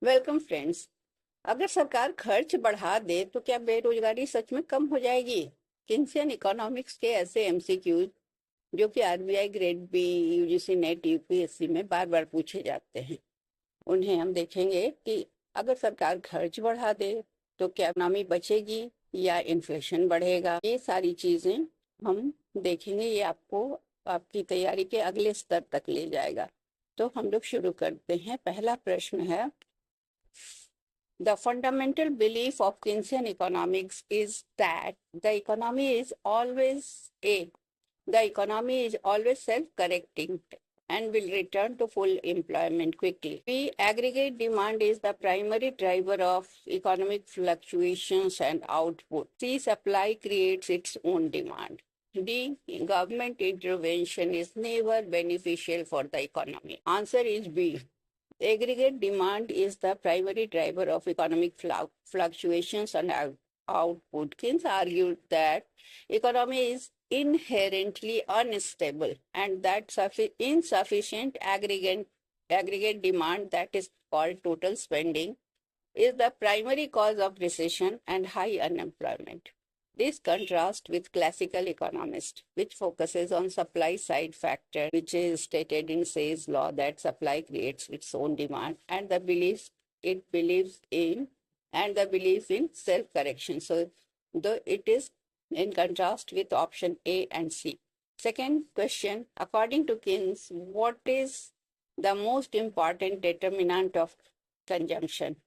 Welcome friends. अगर सरकार खर्च बढ़ा दे तो क्या बेरोजगारी सच में कम हो जाएगी? किन्सियन इकोनॉमिक्स के ऐसे एमसीक्यूज जो कि RBI grade B, UGC NET, UPSC में बार बार पूछे जाते हैं, उन्हें हम देखेंगे कि अगर सरकार खर्च बढ़ा दे तो क्या इकोनॉमी बचेगी या इन्फ्लेशन बढ़ेगा। ये सारी चीजें हम देखेंगे। ये आपको आपकी तैयारी के अगले स्तर तक ले जाएगा। तो हम लोग शुरू करते हैं। पहला प्रश्न है, the fundamental belief of Keynesian economics is that the economy is always a the economy is always self-correcting and will return to full employment quickly. B. Aggregate demand is the primary driver of economic fluctuations and output. C. Supply creates its own demand. D. Government intervention is never beneficial for the economy. Answer is B. Aggregate demand is the primary driver of economic fluctuations and output. Keynes argued that economy is inherently unstable and that insufficient aggregate demand, that is called total spending, is the primary cause of recession and high unemployment. This contrasts with classical economists, which focuses on supply side factor, which is stated in Say's law that supply creates its own demand, and the belief it believes in and the belief in self-correction. So though it is in contrast with option A and C. Second question, according to Keynes, what is the most important determinant of consumption?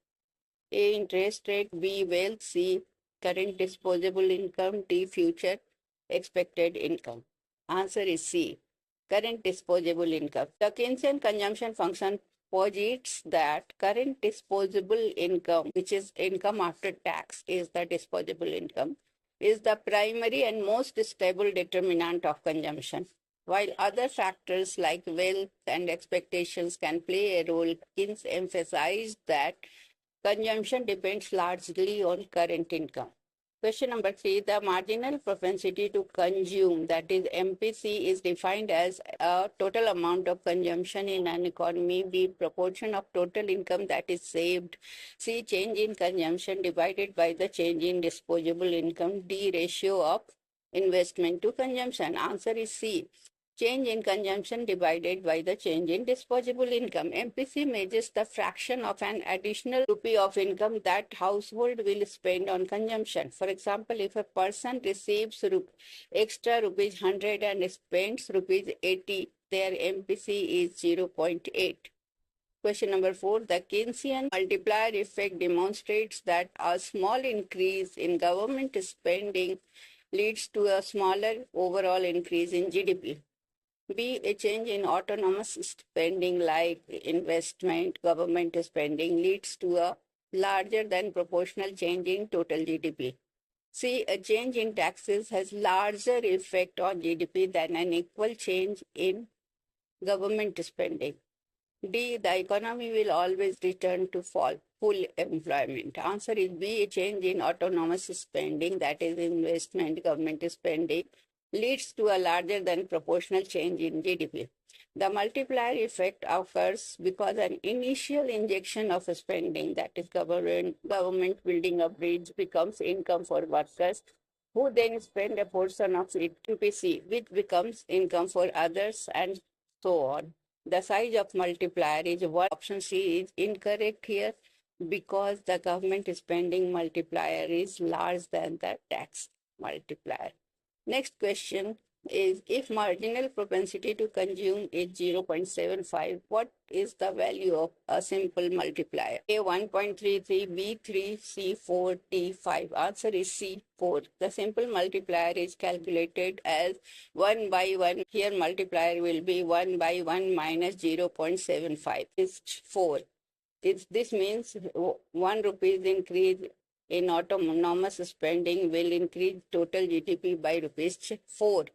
A. Interest rate. B. Wealth. C. Current disposable income. D. Future expected income. Answer is C. Current disposable income. The Keynesian consumption function posits that current disposable income, which is income after tax, is the disposable income, is the primary and most stable determinant of consumption. While other factors like wealth and expectations can play a role, Keynes emphasized that consumption depends largely on current income. Question number 3. The marginal propensity to consume, that is MPC, is defined as a total amount of consumption in an economy. B. Proportion of total income that is saved. C. Change in consumption divided by the change in disposable income. D. Ratio of investment to consumption. Answer is C. Change in consumption divided by the change in disposable income. MPC measures the fraction of an additional rupee of income that household will spend on consumption. For example, if a person receives extra rupees 100 and spends rupees 80, their MPC is 0.8. Question number 4. The Keynesian multiplier effect demonstrates that a small increase in government spending leads to a smaller overall increase in GDP. B. A change in autonomous spending like investment, government spending leads to a larger than proportional change in total GDP. C. A change in taxes has larger effect on GDP than an equal change in government spending. D. The economy will always return to full employment. Answer is B. A change in autonomous spending, that is investment, government spending, leads to a larger than proportional change in GDP. The multiplier effect occurs because an initial injection of spending, that is government building a bridge, becomes income for workers who then spend a portion of it to PC, which becomes income for others, and so on. The size of multiplier is one. Option C is incorrect here because the government spending multiplier is larger than the tax multiplier. Next question is, if marginal propensity to consume is 0.75, what is the value of a simple multiplier? A 1.33, B 3, C 4, D 5. Answer is C 4. The simple multiplier is calculated as 1 by 1. Here multiplier will be 1 by 1 minus 0.75. It's 4. This means 1 rupees increase in autonomous spending will increase total GDP by rupees 4.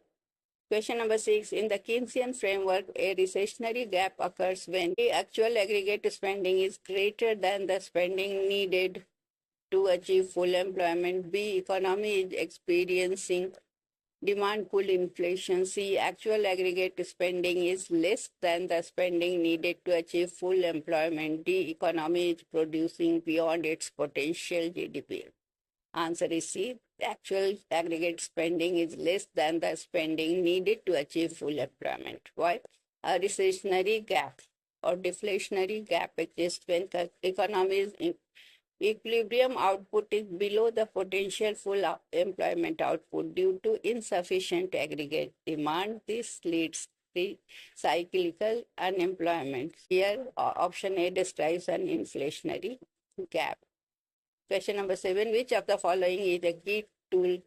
Question number 6. In the Keynesian framework, a recessionary gap occurs when the actual aggregate spending is greater than the spending needed to achieve full employment. B. Economy is experiencing Demand pull inflation. C. Actual aggregate spending is less than the spending needed to achieve full employment. D. Economy is producing beyond its potential GDP. Answer is C. Actual aggregate spending is less than the spending needed to achieve full employment. Why? A recessionary gap or deflationary gap exists when economies equilibrium output is below the potential full employment output due to insufficient aggregate demand. This leads to cyclical unemployment. Here, option A describes an inflationary gap. Question number 7. Which of the following is a key tool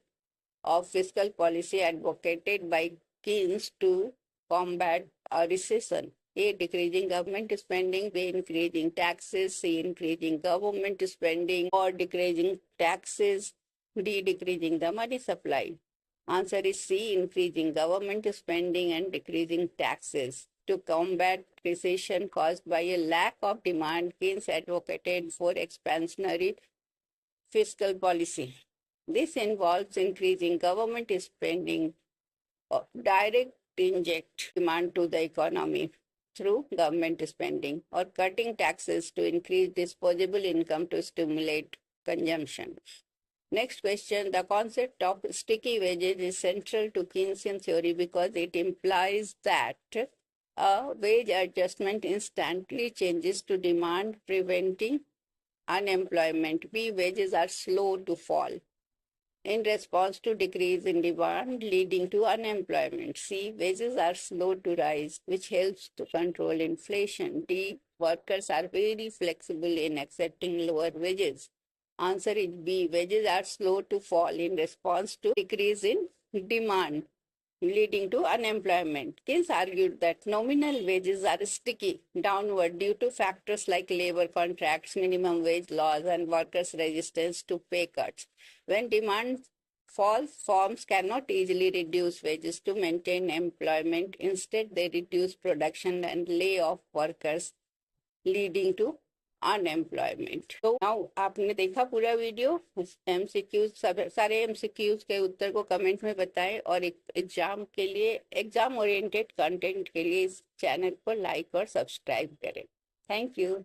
of fiscal policy advocated by Keynes to combat a recession? A. Decreasing government spending. B. Increasing taxes. C. Increasing government spending or decreasing taxes. D. Decreasing the money supply. Answer is C. Increasing government spending and decreasing taxes. To combat recession caused by a lack of demand, Keynes advocated for expansionary fiscal policy. This involves increasing government spending, direct inject demand to the economy through government spending, or cutting taxes to increase disposable income to stimulate consumption. Next question. The concept of sticky wages is central to Keynesian theory because it implies that a wage adjustment instantly changes to demand, preventing unemployment. B. Wages are slow to fall in response to decrease in demand, leading to unemployment. C. Wages are slow to rise, which helps to control inflation. D. Workers are very flexible in accepting lower wages. Answer is B. Wages are slow to fall in response to decrease in demand, leading to unemployment. Keynes argued that nominal wages are sticky downward due to factors like labor contracts, minimum wage laws, and workers' resistance to pay cuts. When demand falls, firms cannot easily reduce wages to maintain employment. Instead, they reduce production and lay off workers, leading to unemployment. तो now आपने देखा पूरा video. MCQs सारे MCQs के उत्तर को comment में बताएं और एक एग्जाम के लिए एग्जाम ओरिएंटेड कंटेंट के लिए इस चैनल को लाइक और सब्सक्राइब करें। Thank you.